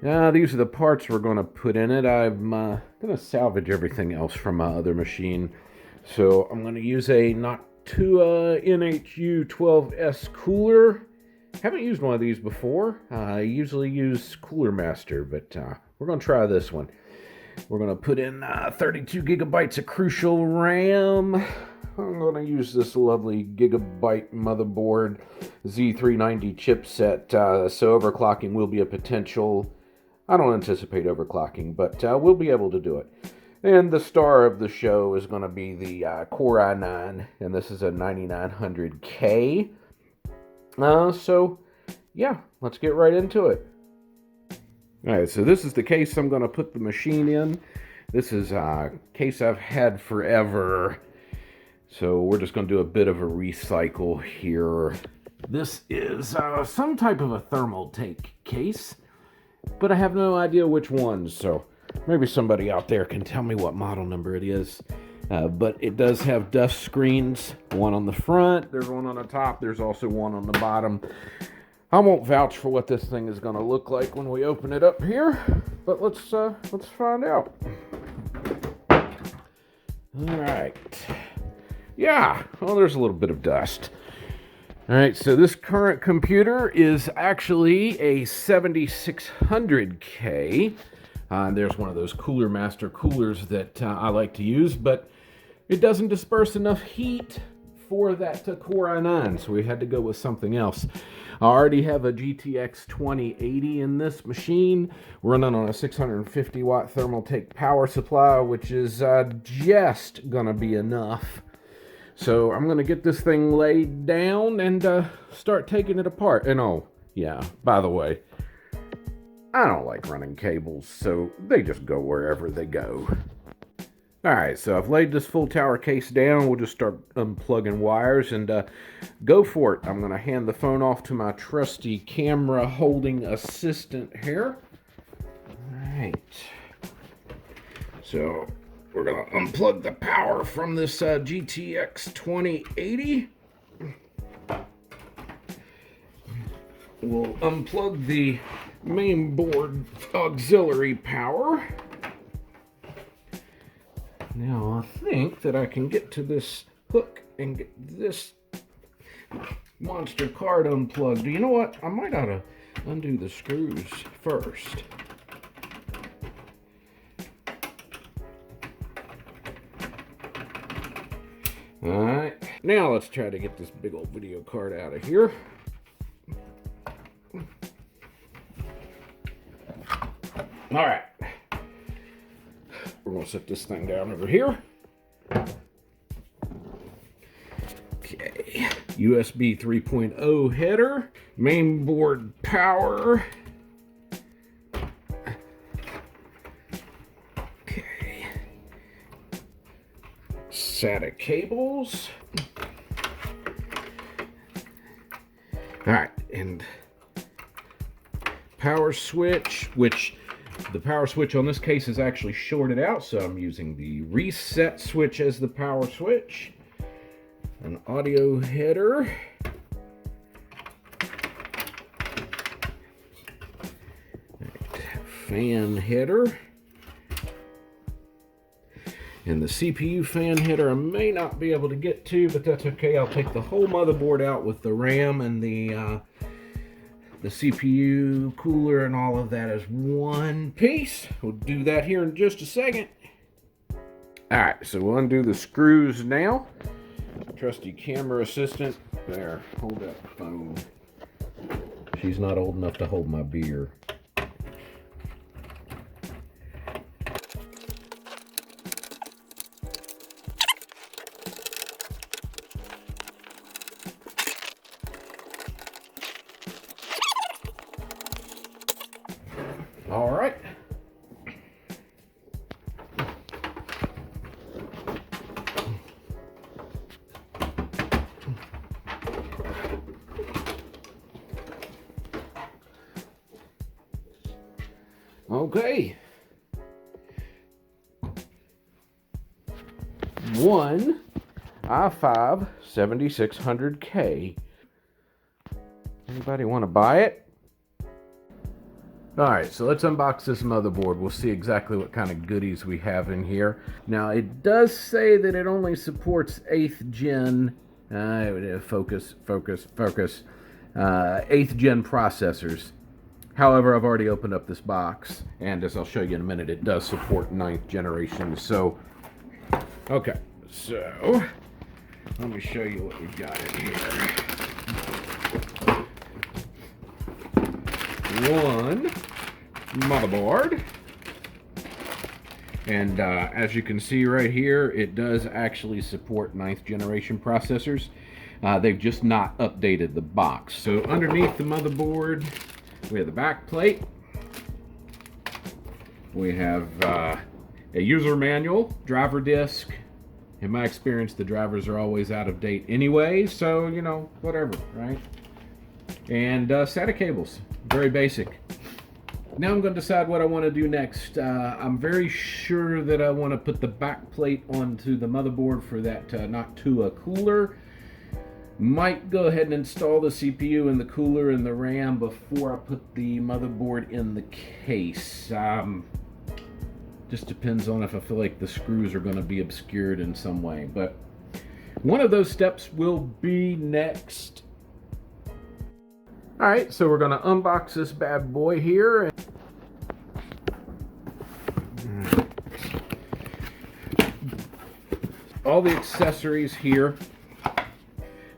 These are the parts we're going to put in it. I'm going to salvage everything else from my other machine. So I'm going to use a Noctua NHU12S cooler. Haven't used one of these before. I usually use Cooler Master, but we're going to try this one. We're going to put in 32 gigabytes of Crucial RAM. I'm going to use this lovely Gigabyte motherboard Z390 chipset, so overclocking will be a potential. I don't anticipate overclocking, but we'll be able to do it. And the star of the show is going to be the Core i9, and this is a 9900K. So, yeah, let's get right into it. Alright, so this is the case I'm going to put the machine in. This is a case I've had forever. So we're just going to do a bit of a recycle here. This is some type of a Thermaltake case, but I have no idea which one, so maybe somebody out there can tell me what model number it is. But it does have dust screens, one on the front, there's one on the top, there's also one on the bottom. I won't vouch for what this thing is going to look like when we open it up here, but let's find out. All right. Yeah, well, there's a little bit of dust. All right, so this current computer is actually a 7600K. There's one of those Cooler Master coolers that I like to use, but it doesn't disperse enough heat for that Core i9, so we had to go with something else. I already have a GTX 2080 in this machine, running on a 650 watt Thermaltake power supply, which is just gonna be enough. So I'm gonna get this thing laid down and start taking it apart. And oh, yeah, by the way, I don't like running cables, so they just go wherever they go. Alright, so I've laid this full tower case down. We'll just start unplugging wires and go for it. I'm going to hand the phone off to my trusty camera holding assistant here. Alright. So we're going to unplug the power from this GTX 2080. We'll unplug the main board auxiliary power. Now I think that I can get to this hook and get this monster card unplugged. You know what? I might ought to undo the screws first. Alright, now let's try to get this big old video card out of here. Alright. We're going to set this thing down over here. Okay. USB 3.0 header. Mainboard power. Okay. SATA cables. Alright, and power switch, which the power switch on this case is actually shorted out, so I'm using the reset switch as the power switch. An audio header. Fan header. And the CPU fan header I may not be able to get to, but that's okay. I'll take the whole motherboard out with the RAM and the CPU, cooler, and all of that as one piece. We'll do that here in just a second. Alright, so we'll undo the screws now. Trusty camera assistant. There, hold that phone. She's not old enough to hold my beer. All right. Okay. One i5 7600K. Anybody want to buy it? All right, so let's unbox this motherboard. We'll see exactly what kind of goodies we have in here. Now, it does say that it only supports 8th gen, focus, 8th gen processors. However, I've already opened up this box, and as I'll show you in a minute, it does support 9th generation. So, okay, so let me show you what we've got in here. One motherboard, and as you can see right here, it does actually support 9th generation processors. They've just not updated the box. So underneath the motherboard, we have the back plate. We have a user manual, driver disc. In my experience, the drivers are always out of date anyway, so you know, whatever, right? And SATA cables, very basic. Now I'm going to decide what I want to do next. I'm very sure that I want to put the back plate onto the motherboard for that Noctua cooler. Might go ahead and install the CPU and the cooler and the RAM before I put the motherboard in the case. Just depends on if I feel like the screws are going to be obscured in some way. But one of those steps will be next. All right, so we're going to unbox this bad boy here. All the accessories here,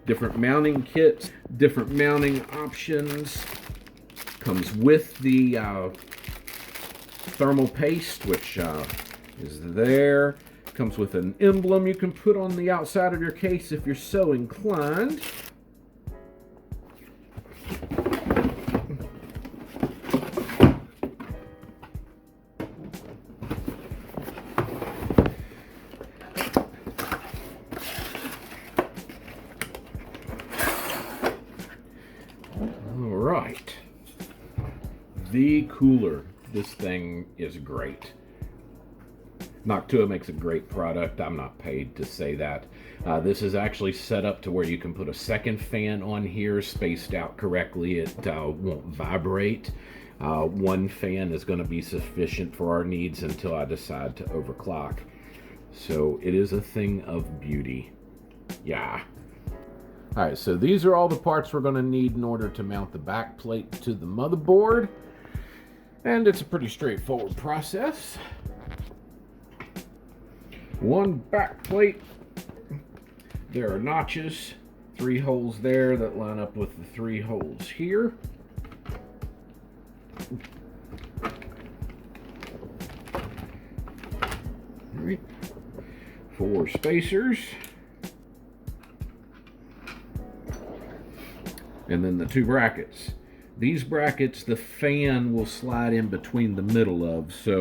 different mounting kits, different mounting options. Comes with the thermal paste, which is there. Comes with an emblem you can put on the outside of your case if you're so inclined. Right, the cooler. This thing is great. Noctua makes a great product. I'm not paid to say that. This is actually set up to where you can put a second fan on here, spaced out correctly. It won't vibrate. One fan is going to be sufficient for our needs until I decide to overclock. So it is a thing of beauty. Yeah. Alright, so these are all the parts we're going to need in order to mount the back plate to the motherboard. And it's a pretty straightforward process. One back plate. There are notches, 3 holes there that line up with the 3 holes here. All right. 4 spacers. And then the 2 brackets. These brackets, the fan will slide in between the middle of, so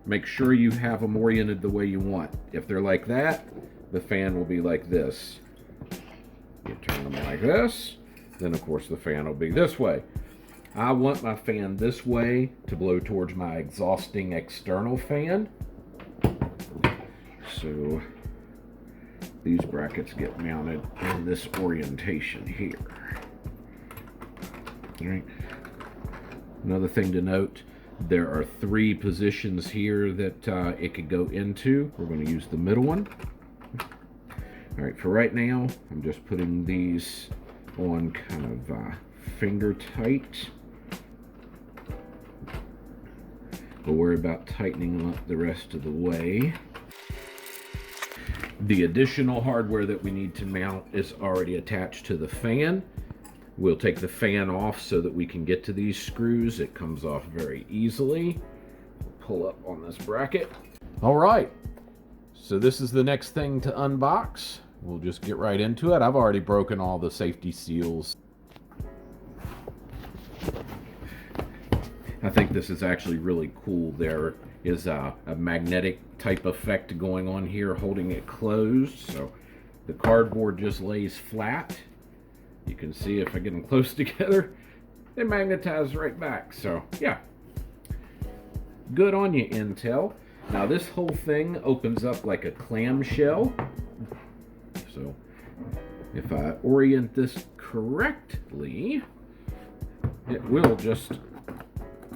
make sure you have them oriented the way you want. If they're like that, the fan will be like this. You turn them like this, then of course the fan will be this way. I want my fan this way to blow towards my exhausting external fan. So these brackets get mounted in this orientation here. All right. Another thing to note, there are 3 positions here that it could go into. We're going to use the middle one. All right, for right now, I'm just putting these on kind of finger tight. We'll worry about tightening them up the rest of the way. The additional hardware that we need to mount is already attached to the fan. We'll take the fan off so that we can get to these screws. It comes off very easily. Pull up on this bracket. All right, so this is the next thing to unbox. We'll just get right into it. I've already broken all the safety seals. I think this is actually really cool. There is a magnetic type effect going on here holding it closed. So the cardboard just lays flat. You can see if I get them close together, they magnetize right back. So yeah, good on you, Intel. Now this whole thing opens up like a clamshell. So if I orient this correctly, it will just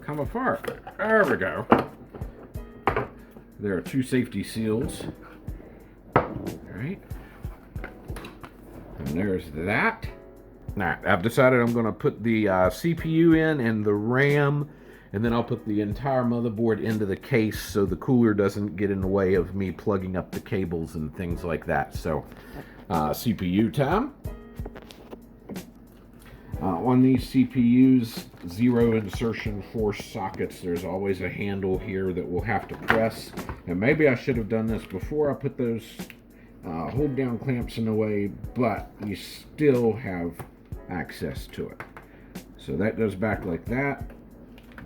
come apart. There we go. There are 2 safety seals. All right. And there's that. Now, I've decided I'm going to put the CPU in and the RAM, and then I'll put the entire motherboard into the case so the cooler doesn't get in the way of me plugging up the cables and things like that. So, CPU time. On these CPUs, zero insertion force sockets, there's always a handle here that we'll have to press. And maybe I should have done this before I put those hold down clamps in the way, but you still have access to it. So that goes back like that.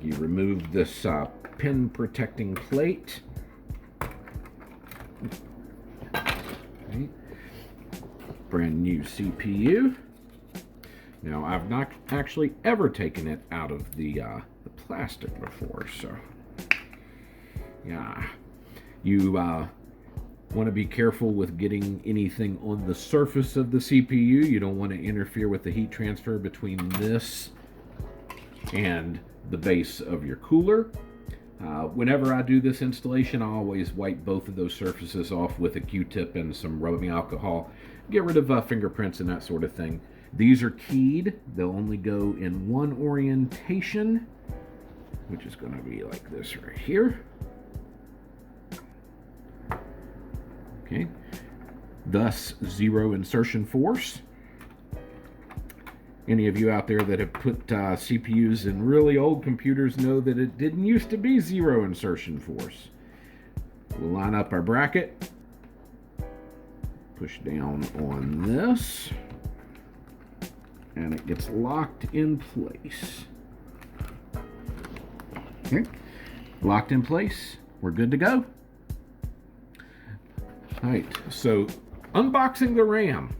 You remove this pin protecting plate. Okay. Brand new CPU. Now, I've not actually ever taken it out of the plastic before, so yeah. You want to be careful with getting anything on the surface of the CPU. You don't want to interfere with the heat transfer between this and the base of your cooler. Whenever I do this installation, I always wipe both of those surfaces off with a Q-tip and some rubbing alcohol. Get rid of fingerprints and that sort of thing. These are keyed. They'll only go in one orientation, which is going to be like this right here. Okay. Thus, zero insertion force. Any of you out there that have put CPUs in really old computers know that it didn't used to be zero insertion force. We'll line up our bracket. Push down on this. And it gets locked in place. Okay. Locked in place. We're good to go. All right, so unboxing the RAM.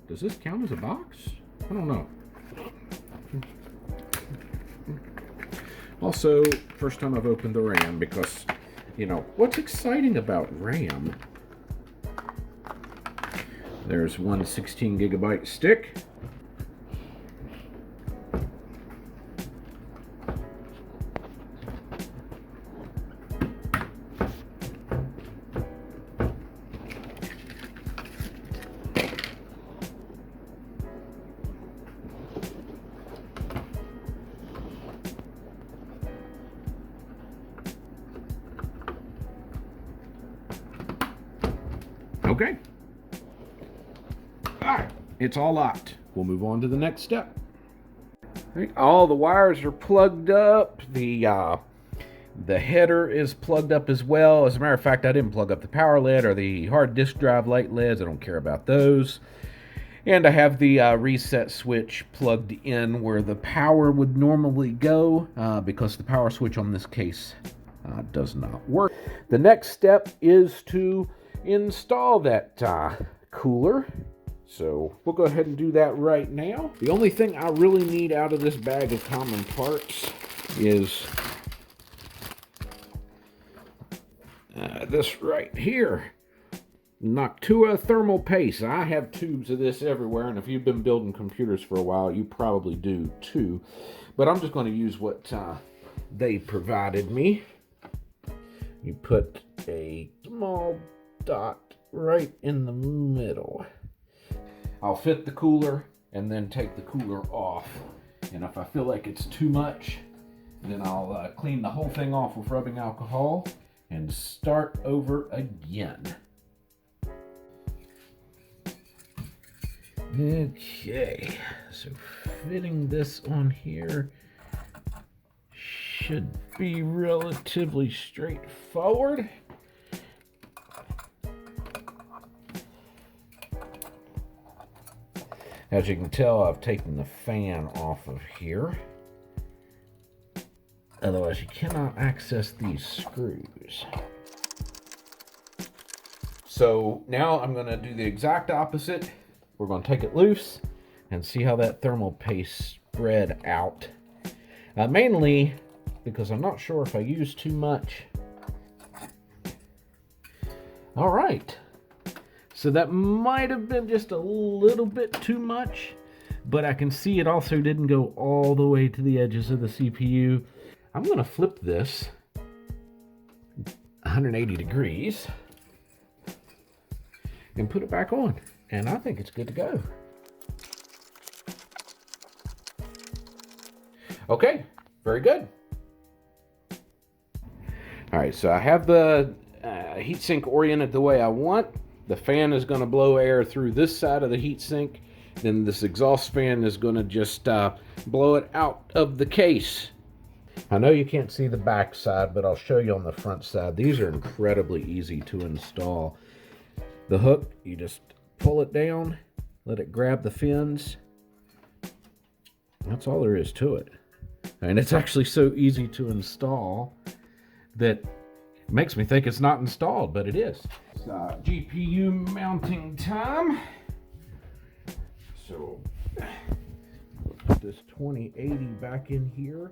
Does this count as a box? I don't know. Also, first time I've opened the RAM because, you know, what's exciting about RAM? There's one 16 gigabyte stick. Okay. All right, it's all locked. We'll move on to the next step. Right, all the wires are plugged up. The header is plugged up as well. As a matter of fact, I didn't plug up the power LED or the hard disk drive light LEDs. I don't care about those. And I have the reset switch plugged in where the power would normally go because the power switch on this case does not work. The next step is to install that cooler. So we'll go ahead and do that right now. The only thing I really need out of this bag of common parts is this right here. Noctua thermal paste. I have tubes of this everywhere, and if you've been building computers for a while, you probably do too. But I'm just going to use what they provided me. You put a small dot right in the middle. I'll fit the cooler and then take the cooler off. And if I feel like it's too much, then I'll clean the whole thing off with rubbing alcohol and start over again. Okay, so fitting this on here should be relatively straightforward. As you can tell, I've taken the fan off of here. Otherwise, you cannot access these screws. So now I'm going to do the exact opposite. We're going to take it loose and see how that thermal paste spread out. Mainly because I'm not sure if I use too much. All right. So that might have been just a little bit too much, but I can see it also didn't go all the way to the edges of the CPU. I'm going to flip this 180 degrees and put it back on. And I think it's good to go. Okay, very good. All right, so I have the heatsink oriented the way I want. The fan is going to blow air through this side of the heatsink. Then this exhaust fan is going to just blow it out of the case. I know you can't see the back side, but I'll show you on the front side. These are incredibly easy to install. The hook, you just pull it down, let it grab the fins. That's all there is to it. And it's actually so easy to install that it makes me think it's not installed, but it is. It's GPU mounting time. So put this 2080 back in here.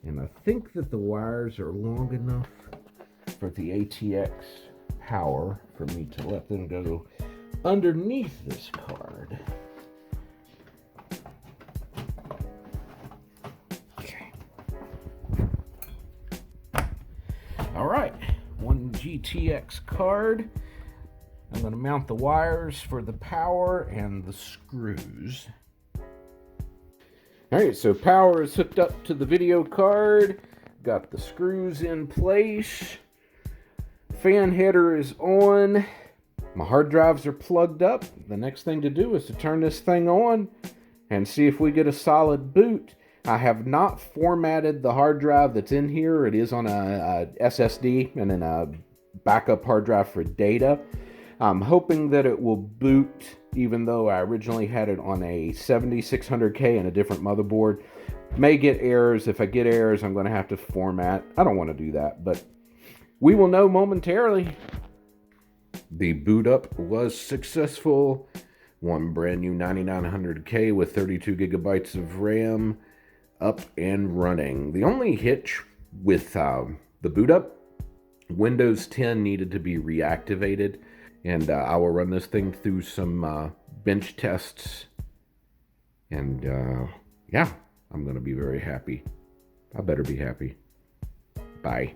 And I think that the wires are long enough for the ATX power for me to let them go underneath this card. Okay. All right, one GTX card. I'm going to mount the wires for the power and the screws. All right, so power is hooked up to the video card. Got the screws in place. Fan header is on. My hard drives are plugged up. The next thing to do is to turn this thing on and see if we get a solid boot. I have not formatted the hard drive that's in here. It is on a SSD and then a backup hard drive for data. I'm hoping that it will boot, even though I originally had it on a 7600K and a different motherboard. May get errors. If I get errors, I'm going to have to format. I don't want to do that, but we will know momentarily. The boot up was successful. One brand new 9900K with 32 gigabytes of RAM up and running. The only hitch with the boot up, Windows 10 needed to be reactivated. And I will run this thing through some bench tests. And yeah, I'm going to be very happy. I better be happy. Bye.